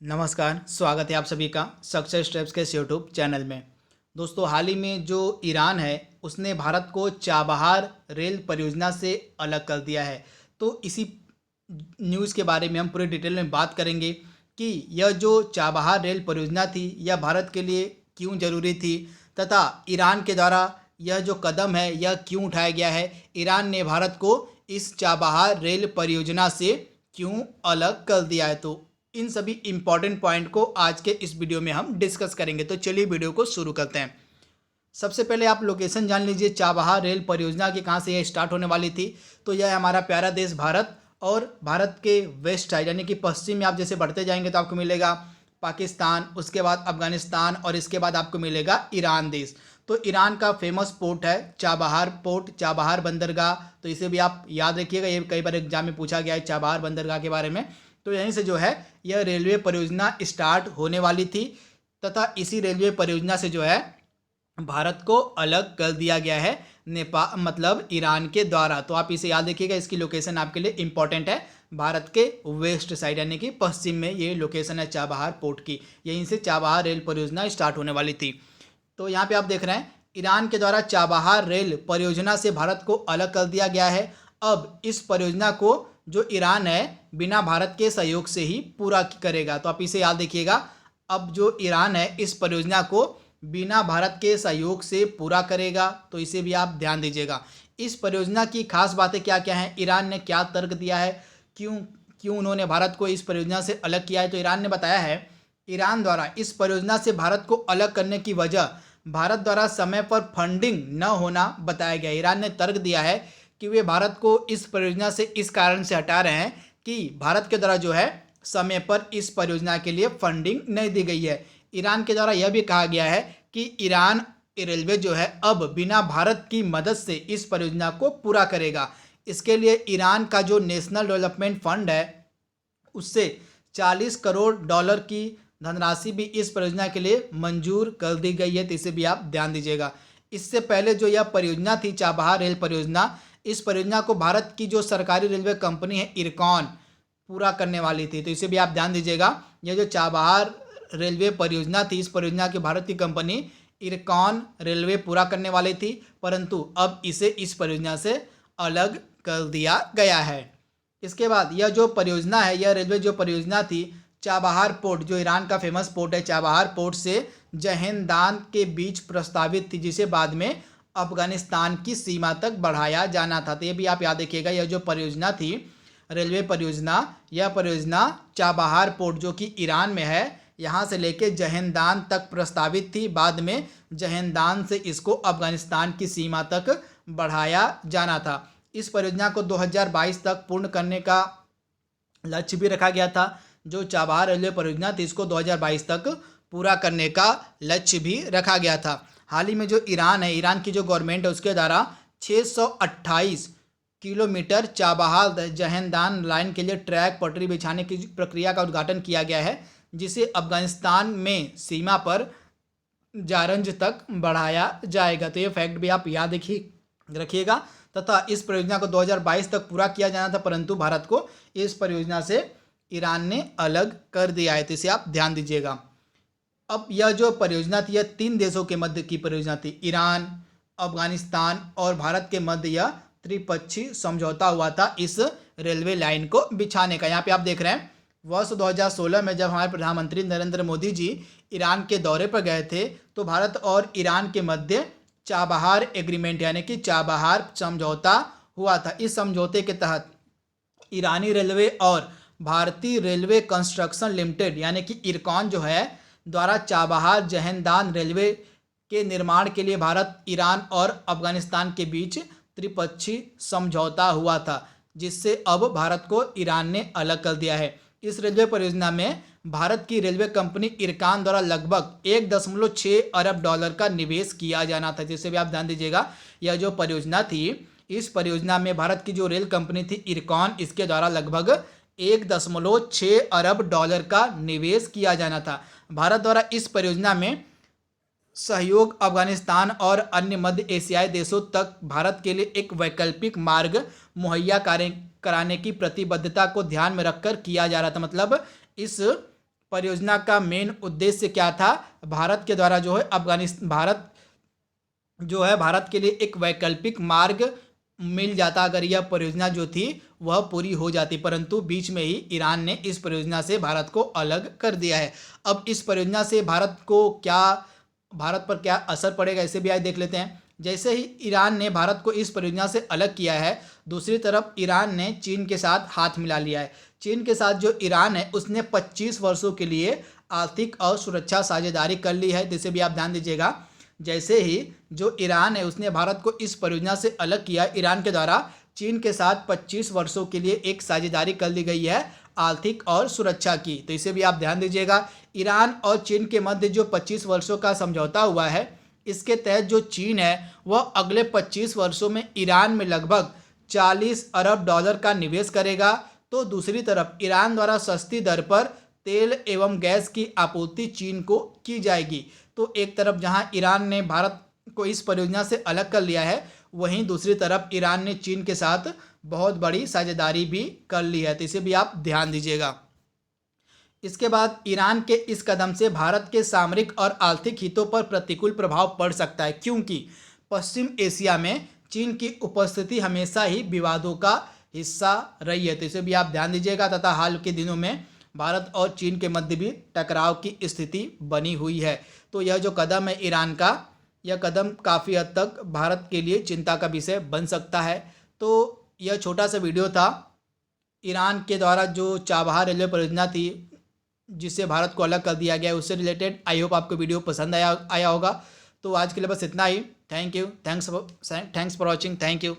नमस्कार, स्वागत है आप सभी का सक्सेस स्टेप्स के इस यूट्यूब चैनल में। दोस्तों, हाल ही में जो ईरान है उसने भारत को चाबहार रेल परियोजना से अलग कर दिया है। तो इसी न्यूज़ के बारे में हम पूरे डिटेल में बात करेंगे कि यह जो चाबहार रेल परियोजना थी यह भारत के लिए क्यों ज़रूरी थी, तथा ईरान के द्वारा यह जो कदम है यह क्यों उठाया गया है। ईरान ने भारत को इस चाबहार रेल परियोजना से क्यों अलग कर दिया है। तो इन सभी इम्पॉर्टेंट पॉइंट को आज के इस वीडियो में हम डिस्कस करेंगे। तो चलिए वीडियो को शुरू करते हैं। सबसे पहले आप लोकेशन जान लीजिए चाबहार रेल परियोजना की, कहाँ से यह स्टार्ट होने वाली थी। तो यह है हमारा प्यारा देश भारत, और भारत के वेस्ट साइड यानी कि पश्चिम में आप जैसे बढ़ते जाएंगे तो आपको मिलेगा पाकिस्तान, उसके बाद अफगानिस्तान और इसके बाद आपको मिलेगा ईरान देश। तो ईरान का फेमस पोर्ट है चाबहार पोर्ट, चाबहार बंदरगाह। तो इसे भी आप याद रखिएगा, ये कई बार एग्जाम में पूछा गया है चाबहार बंदरगाह के बारे में। तो यहीं से जो है यह रेलवे परियोजना स्टार्ट होने वाली थी, तथा इसी रेलवे परियोजना से जो है भारत को अलग कर दिया गया है नेपाल मतलब ईरान के द्वारा। तो आप इसे याद रखिएगा, इसकी लोकेशन आपके लिए इंपॉर्टेंट है। भारत के वेस्ट साइड यानी कि पश्चिम में ये लोकेशन है चाबहार पोर्ट की, यहीं से चाबहार रेल परियोजना स्टार्ट होने वाली थी। तो यहाँ पे आप देख रहे हैं ईरान के द्वारा चाबहार रेल परियोजना से भारत को अलग कर दिया गया है। अब इस परियोजना को जो ईरान है बिना भारत के सहयोग से ही पूरा करेगा। तो आप इसे याद रखिएगा, अब जो ईरान है इस परियोजना को बिना भारत के सहयोग से पूरा करेगा। तो इसे भी आप ध्यान दीजिएगा। इस परियोजना की खास बातें क्या क्या हैं, ईरान ने क्या तर्क दिया है, क्यों क्यों उन्होंने भारत को इस परियोजना से अलग किया है। तो ईरान ने बताया है, ईरान द्वारा इस परियोजना से भारत को अलग करने की वजह भारत द्वारा समय पर फंडिंग न होना बताया गया। ईरान ने तर्क दिया है कि वे भारत को इस परियोजना से इस कारण से हटा रहे हैं कि भारत के द्वारा जो है समय पर इस परियोजना के लिए फंडिंग नहीं दी गई है। ईरान के द्वारा यह भी कहा गया है कि ईरान रेलवे जो है अब बिना भारत की मदद से इस परियोजना को पूरा करेगा। इसके लिए ईरान का जो नेशनल डेवलपमेंट फंड है उससे 40 करोड़ डॉलर की धनराशि भी इस परियोजना के लिए मंजूर कर दी गई है। तो इसे भी आप ध्यान दीजिएगा। इससे पहले जो यह परियोजना थी चाबहार रेल परियोजना, इस परियोजना को भारत की जो सरकारी रेलवे कंपनी है इरकॉन पूरा करने वाली थी। तो इसे भी आप ध्यान दीजिएगा, यह जो चाबहार रेलवे परियोजना थी इस परियोजना की भारत की कंपनी इरकॉन रेलवे पूरा करने वाली थी, परंतु अब इसे इस परियोजना से अलग कर दिया गया है। इसके बाद यह जो परियोजना है, यह रेलवे जो परियोजना थी चाबहार पोर्ट, जो ईरान का फेमस पोर्ट है चाबहार पोर्ट से जहेंदान के बीच प्रस्तावित थी, जिसे बाद में अफगानिस्तान की सीमा तक बढ़ाया जाना था। तो ये भी आप याद रखिएगा, यह जो परियोजना थी रेलवे परियोजना, यह परियोजना चाबहार पोर्ट जो कि ईरान में है यहाँ से लेके जहेंदान तक प्रस्तावित थी, बाद में जहेंदान से इसको अफगानिस्तान की सीमा तक बढ़ाया जाना था। इस परियोजना को 2022 तक पूर्ण करने का लक्ष्य भी रखा गया था। जो चाबहार रेलवे परियोजना थी इसको 2022 तक पूरा करने का लक्ष्य भी रखा गया था। हाल ही में जो ईरान है, ईरान की जो गवर्नमेंट है उसके द्वारा 628 किलोमीटर चाबहार जहेंदान लाइन के लिए ट्रैक पटरी बिछाने की प्रक्रिया का उद्घाटन किया गया है, जिसे अफगानिस्तान में सीमा पर जारंज तक बढ़ाया जाएगा। तो ये फैक्ट भी आप याद रखिएगा। तथा इस परियोजना को 2022 तक पूरा किया जाना था, परंतु भारत को इस परियोजना से ईरान ने अलग कर दिया है। तो इसे आप ध्यान दीजिएगा। अब यह जो परियोजना थी यह 3 देशों के मध्य की परियोजना थी, ईरान, अफगानिस्तान और भारत के मध्य यह त्रिपक्षीय समझौता हुआ था इस रेलवे लाइन को बिछाने का। यहाँ पे आप देख रहे हैं वर्ष 2016 में जब हमारे प्रधानमंत्री नरेंद्र मोदी जी ईरान के दौरे पर गए थे तो भारत और ईरान के मध्य चाबहार एग्रीमेंट यानी कि चाबहार समझौता हुआ था। इस समझौते के तहत ईरानी रेलवे और भारतीय रेलवे कंस्ट्रक्शन लिमिटेड यानी कि इरकॉन जो है द्वारा चाबहार जहेंदान रेलवे के निर्माण के लिए भारत, ईरान और अफगानिस्तान के बीच त्रिपक्षीय समझौता हुआ था, जिससे अब भारत को ईरान ने अलग कर दिया है। इस रेलवे परियोजना में भारत की रेलवे कंपनी इरकॉन द्वारा लगभग 1.6 अरब डॉलर का निवेश किया जाना था, जिसे भी आप ध्यान दीजिएगा। यह जो परियोजना थी इस परियोजना में भारत की जो रेल कंपनी थी इरकॉन, इसके द्वारा लगभग 1.6 अरब डॉलर का निवेश किया जाना था। भारत द्वारा इस परियोजना में सहयोग अफगानिस्तान और अन्य मध्य एशियाई देशों तक भारत के लिए एक वैकल्पिक मार्ग मुहैया कराने की प्रतिबद्धता को ध्यान में रखकर किया जा रहा था। मतलब इस परियोजना का मेन उद्देश्य क्या था? भारत के द्वारा जो है भारत के लिए एक वैकल्पिक मार्ग मिल जाता अगर यह परियोजना जो थी वह पूरी हो जाती, परंतु बीच में ही ईरान ने इस परियोजना से भारत को अलग कर दिया है। अब इस परियोजना से भारत पर क्या असर पड़ेगा इसे भी आज देख लेते हैं। जैसे ही ईरान ने भारत को इस परियोजना से अलग किया है, दूसरी तरफ ईरान ने चीन के साथ हाथ मिला लिया है। चीन के साथ जो ईरान है उसने 25 वर्षों के लिए आर्थिक और सुरक्षा साझेदारी कर ली है, जिसे भी आप ध्यान दीजिएगा। जैसे ही जो ईरान है उसने भारत को इस परियोजना से अलग किया, ईरान के द्वारा चीन के साथ 25 वर्षों के लिए एक साझेदारी कर ली गई है आर्थिक और सुरक्षा की। तो इसे भी आप ध्यान दीजिएगा। ईरान और चीन के मध्य जो 25 वर्षों का समझौता हुआ है, इसके तहत जो चीन है वह अगले 25 वर्षों में ईरान में लगभग 40 अरब डॉलर का निवेश करेगा। तो दूसरी तरफ ईरान द्वारा सस्ती दर पर तेल एवं गैस की आपूर्ति चीन को की जाएगी। तो एक तरफ जहां ईरान ने भारत को इस परियोजना से अलग कर लिया है, वहीं दूसरी तरफ ईरान ने चीन के साथ बहुत बड़ी साझेदारी भी कर ली है। तो इसे भी आप ध्यान दीजिएगा। इसके बाद ईरान के इस कदम से भारत के सामरिक और आर्थिक हितों पर प्रतिकूल प्रभाव पड़ सकता है, क्योंकि पश्चिम एशिया में चीन की उपस्थिति हमेशा ही विवादों का हिस्सा रही है। तो इसे भी आप ध्यान दीजिएगा। तथा हाल के दिनों में भारत और चीन के मध्य भी टकराव की स्थिति बनी हुई है। तो यह जो कदम है ईरान का, यह कदम काफ़ी हद तक भारत के लिए चिंता का विषय बन सकता है। तो यह छोटा सा वीडियो था ईरान के द्वारा जो चाबहार रेलवे परियोजना थी जिससे भारत को अलग कर दिया गया है, उससे रिलेटेड। आई होप आपको वीडियो पसंद आया होगा। तो आज के लिए बस इतना ही। Thank you, thanks for watching, thank you.